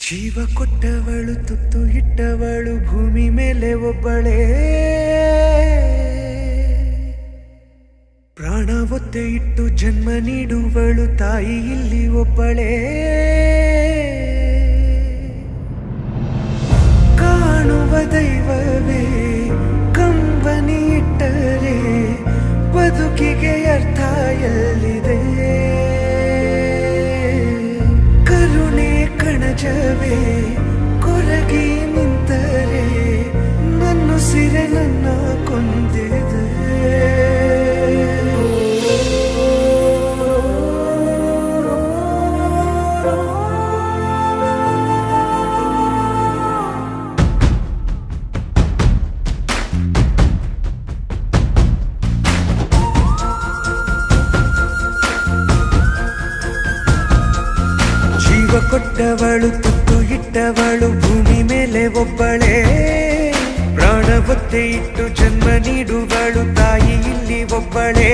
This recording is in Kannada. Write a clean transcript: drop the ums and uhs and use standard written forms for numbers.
ಜೀವ ಕೊಟ್ಟವಳು ತುತ್ತು ಇಟ್ಟವಳು ಭೂಮಿ ಮೇಲೆ ಒಬ್ಬಳೇ, ಪ್ರಾಣ ಒತ್ತೆ ಇಟ್ಟು ಜನ್ಮ ನೀಡುವಳು ತಾಯಿ ಇಲ್ಲಿ ಒಬ್ಬಳೇ. ಕಾಣುವ ದೈವವೇ ಕಂಬನಿ ಇಟ್ಟರೆ ಬದುಕಿಗೆ ಅರ್ಥ ಎಲ್ಲಿದೆ. ಕರುಣೆ ಕಣಜವೇ ಕೊರಗಿ ನಿಂತರೆ ನನ್ನುಸಿರೆ ನನ್ನ ಕೊಂದಿದೆ. ಜೀವ ಕೊಟ್ಟವಳು ತುತ್ತು ಇಟ್ಟವಳು ಭೂಮಿ ಮೇಲೆ ಒಬ್ಬಳೇ, ಪ್ರಾಣ ಒತ್ತೆ ಇಟ್ಟು ಜನ್ಮ ನೀಡುವಳು ತಾಯಿ ಇಲ್ಲಿ ಒಬ್ಬಳೇ.